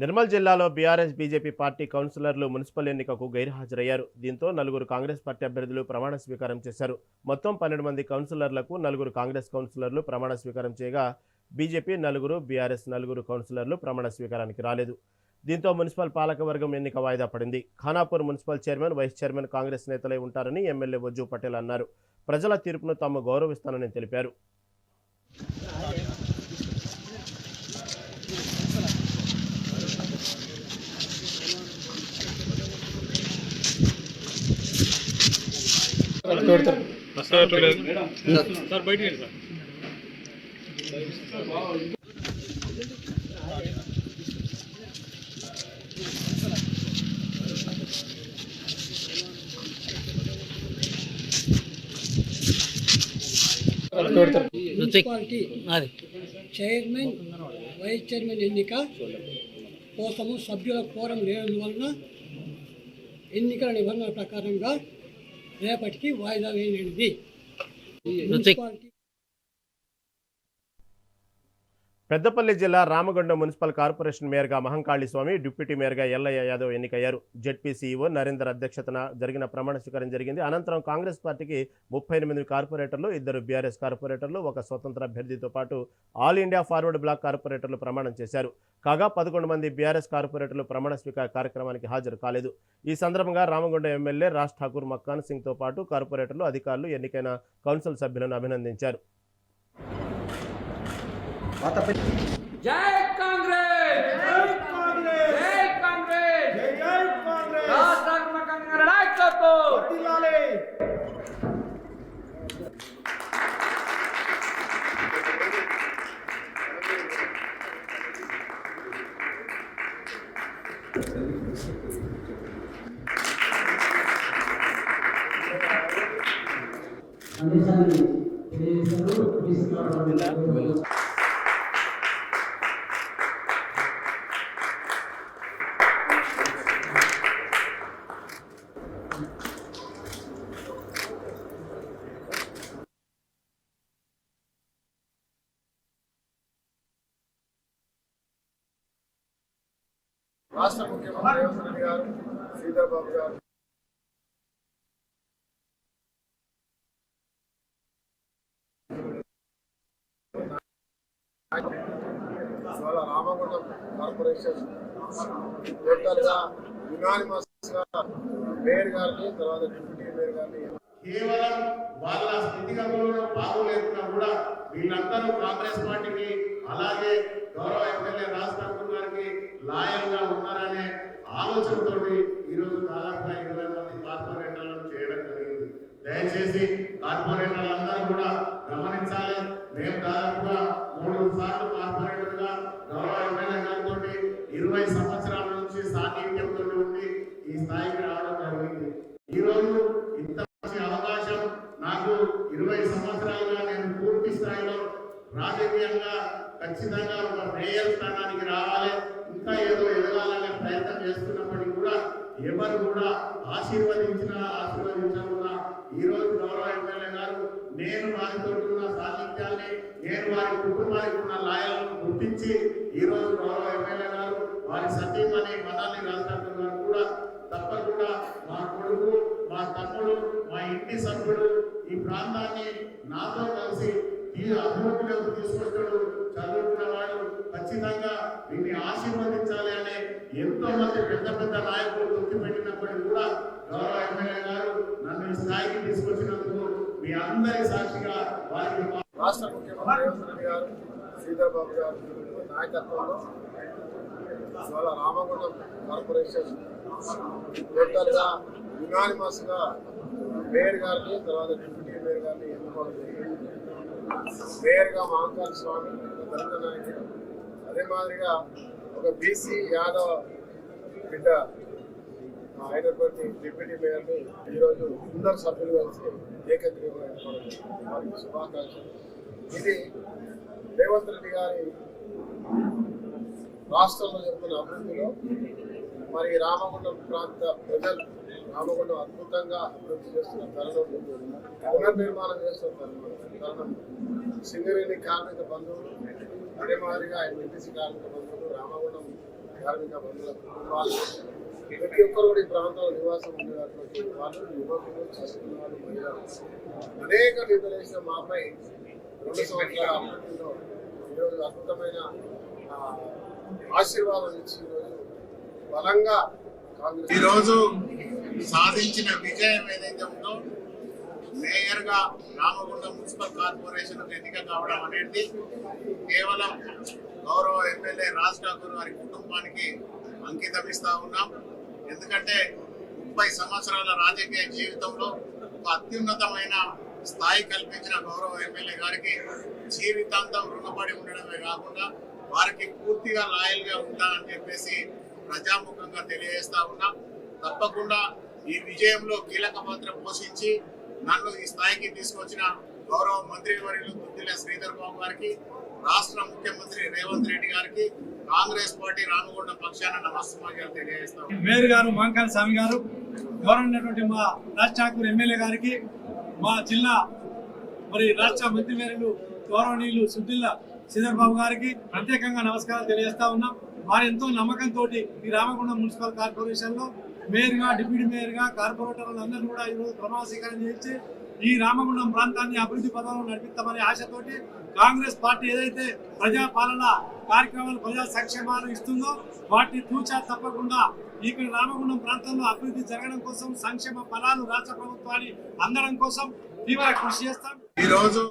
నిర్మల్ జిల్లాలో BRS BJP party కౌన్సిలర్లు municipal ఎన్నికకు గైర్హాజరయ్యారు. దీంతో 4 కాంగ్రెస్ పార్టీ అభ్యర్థులు ప్రమాణ స్వీకారం చేశారు. మొత్తం 12 మంది కౌన్సిలర్లకు 4 కాంగ్రెస్ కౌన్సిలర్లు ప్రమాణ స్వీకారం చేయగా బీజేపీ 4, బీఆర్ఎస్ 4 కౌన్సిలర్లు ప్రమాణ స్వీకారానికి రాలేదు. దీంతో మున్సిపల్ పాలకవర్గం ఎన్నిక వాయిదా పడింది. Khanapur municipal chairman, vice chairman Congress నేతలే ఉంటారని ఎమ్మెల్యే వజ్జు పటేల్ అన్నారు. ప్రజల తీర్పును తాము గౌరవిస్తానని తెలిపారు. మున్సిపాలిటీ చైర్మన్, వైస్ చైర్మన్ ఎన్నిక కోసము సభ్యుల కోరం లేనందువలన ఎన్నికల నిబంధనల ప్రకారంగా రేపటికి వాయిదా వేయనుంది. పెద్దపల్లి జిల్లా రామగుండం మున్సిపల్ కార్పొరేషన్ మేయర్గా మహంకాళి స్వామి, డిప్యూటీ మేయర్గా ఎల్లయ్య యాదవ్ ఎన్నికయ్యారు. జెడ్పీ సీఈఓ నరేందర్ అధ్యక్షతన జరిగిన ప్రమాణ స్వీకారం జరిగింది. అనంతరం కాంగ్రెస్ పార్టీకి 38 కార్పొరేటర్లు, 2 బీఆర్ఎస్ కార్పొరేటర్లు, 1 స్వతంత్ర అభ్యర్థితో పాటు ఆల్ ఇండియా ఫార్వర్డ్ బ్లాక్ కార్పొరేటర్లు ప్రమాణం చేశారు. కాగా 11 మంది బీఆర్ఎస్ కార్పొరేటర్లు ప్రమాణ స్వీకార కార్యక్రమానికి హాజరు కాలేదు. ఈ సందర్భంగా రామగుండం ఎమ్మెల్యే రాజ్ ఠాకూర్ మక్కాన్ సింగ్తో పాటు కార్పొరేటర్లు, అధికారులు ఎన్నికైన కౌన్సిల్ సభ్యులను అభినందించారు. జై కాంగ్రెస్, జై కాంగ్రెస్, జై కాంగ్రెస్, జై కాంగ్రెస్, రాష్ట్రమంగా నాయకత్వం వర్ధిల్లాలి. రాష్ట్ర ముఖ్యమంత్రి రేవంత్ రెడ్డి గారు, శ్రీధర్ బాబు గారు ఇవాళ రామగుండం కార్పొరేషన్ టోటల్గా యునానిమస్గా మేయర్ గారిని, తర్వాత డిప్యూటీ మేయర్ గారిని కేవలం వాళ్ళ స్థితిగతులు బాగోలేకున్నా కూడా వీళ్ళందరూ కాంగ్రెస్ పార్టీకి, అలాగే గౌరవ ఎమ్మెల్యే రాజ్ ఠాకూర్ గారికి లాయల్ గా ఉన్నారనే ఆలోచనతో ఈరోజు దాదాపుగా 20 మంది కార్పొరేటర్లను చేయడం జరిగింది. దయచేసి కార్పొరేటర్లందరూ కూడా గమనించాలి. మేము దాదాపుగా 3 సార్లు కార్పొరేటర్ గా గౌరవ ఎమ్మెల్యే గారితో 20 సంవత్సరాల నుంచి సాన్నిధ్యంతో ఉండి ఈ స్థాయికి రావడం జరిగింది. ఈ రోజు ఇంత మంచి అవకాశం నాకు 20 సంవత్సరాలుగా నేను పూర్తి స్థాయిలో రాజకీయంగా ఖచ్చితంగా ఒక మేయర్ స్థానానికి రావాలి, ఇంకా ఏదో ఎదగాలనే ప్రయత్నం చేస్తున్నప్పటికీ కూడా ఎవరు కూడా ఆశీర్వదించకుండా ఈ రోజు గౌరవ ఎమ్మెల్యే గారు నేను వారితో ఉన్న సాన్నిధ్యాన్ని, నేను వారి కుటుంబానికి ఉన్న లాయలను గుర్తించి ఈ రోజు గౌరవ ఎమ్మెల్యే గారు వారి సతీమణి మనాలి రాజ్ ఠాకూర్ గారు కూడా తప్పకుండా మా కొడుకు, మా తమ్ముడు, మా ఇంటి సభ్యుడు ఈ ప్రాంతాన్ని నాతో కలిసి ఈ అభివృద్ధిలోకి తీసుకొచ్చాడు, చదువుకున్న వాడు, ఖచ్చితంగా దీన్ని ఆశీర్వదించాలి అనే ఎంతో మంది పెద్ద పెద్ద నాయకులు గుర్తుపెట్టినప్పటికీ కూడా గౌరవ ఎమ్మెల్యే గారు నన్ను ఈ స్థాయికి తీసుకొచ్చినందుకు మీ అందరి సాక్షిగా వారికి రాష్ట్ర ముఖ్యమంత్రి రేవంత్ రెడ్డి గారు, శ్రీధర్ బాబు గారు నాయకత్వంలో ఇవాళ రామగుండం కార్పొరేషన్ టోటల్గా యునానిమస్గా మేయర్ గారిని, తర్వాత డిప్యూటీ మేయర్ గారిని ఎన్నుకోవడం జరిగింది. మేయర్గా మహంకాళి స్వామి, దళిత నాయకుడు, అదే మాదిరిగా ఒక బీసీ యాదవ్ బిడ్డ అయినటువంటి డిప్యూటీ మేయర్ని ఈరోజు అందరు సభ్యులు కలిసి ఏకగ్రీవంగా ఎన్నుకోవడం జరిగింది. వారికి శుభాకాంక్షలు. ఇది రేవంత్ రెడ్డి గారి రాష్ట్రంలో జరుగుతున్న అభివృద్ధిలో మరి రామగుండం ప్రాంత ప్రజలు రామగుండం అద్భుతంగా అభివృద్ధి చేస్తున్న తరుణం, పునర్నిర్మాణం చేస్తున్న తరుణం, సింగరేణి కార్మిక బంధువులు, అదే మాదిరిగా ఎంపీసీ కార్మిక బంధువులు, రామగుండం కార్మిక బంధువుల కుటుంబాలు ప్రతి ఒక్కరు కూడా ఈ ప్రాంతంలో నివాసం ఉండేటటువంటి వాళ్ళు, యువకులు, చదువుకున్న వాళ్ళు, మహిళలు అనేక నిధులేసిన మా అమ్మాయి 2 సంవత్సరాల అభివృద్ధిలో ఈరోజు అద్భుతమైన ఆశీర్వాదం ఇచ్చి ఈరోజు బలంగా కాంగ్రెస్ ఈరోజు సాధించిన విజయం ఏదైతే ఉందో మేయర్గా రామగుండం మున్సిపల్ కార్పొరేషన్ ఎన్నిక కావడం అనేది కేవలం గౌరవ ఎమ్మెల్యే రాజ్ ఠాకూర్ గారి కుటుంబానికి అంకితం ఇస్తా ఉన్నాం. ఎందుకంటే 30 సంవత్సరాల రాజకీయ జీవితంలో ఒక అత్యున్నతమైన స్థాయి కల్పించిన గౌరవ ఎమ్మెల్యే గారికి జీవితాంతం రుణపడి ఉండడమే కాకుండా వారికి పూర్తిగా లాయల్గా ఉంటా అని చెప్పేసి ప్రజాముఖంగా తెలియజేస్తా ఉన్నాం. తప్పకుండా ఈ విజయంలో కీలక పాత్ర పోషించి నన్ను ఈ స్థాయికి తీసుకొచ్చిన గౌరవ మంత్రివర్యులు దుద్దిల శ్రీధర్ బాబు గారికి, రాష్ట్ర ముఖ్యమంత్రి రేవంత్ రెడ్డి గారికి, కాంగ్రెస్ పార్టీ రామగుండం పక్షాన నమస్కారాలు తెలియజేస్తాం. మేయర్ గారు మాంకాల స్వామి గారు, గౌరవమైనటువంటి మా రాజ్ ఠాకూర్ ఎమ్మెల్యే గారికి, మా జిల్లా రాష్ట్ర మంత్రివర్యులు గౌరవనీయులు సుద్దిల్ల శ్రీధర్ బాబు గారికి ప్రత్యేకంగా నమస్కారాలు తెలియజేస్తా ఉన్నాం. వారు ఎంతో నమ్మకంతో ఈ రామగుండం మున్సిపల్ కార్పొరేషన్ లో మేయర్గా, డిప్యూటీ మేయర్గా, కార్పొరేటర్లు అందరూ కూడా ఈరోజు ప్రమాణ స్వీకారం చేసి ఈ రామగుండం ప్రాంతాన్ని అభివృద్ధి పదంలో నడిపిస్తామనే ఆశతోటి కాంగ్రెస్ పార్టీ ఏదైతే ప్రజాపాలన కార్యక్రమాలు, ప్రజా సంక్షేమాలు ఇస్తుందో వాటిని తూచా తప్పకుండా ఇక్కడ రామగుండం ప్రాంతంలో అభివృద్ధి జరగడం కోసం, సంక్షేమ ఫలాలు రాష్ట్ర ప్రభుత్వాన్ని అందడం కోసం తీవ్ర కృషి చేస్తాం. ఈరోజు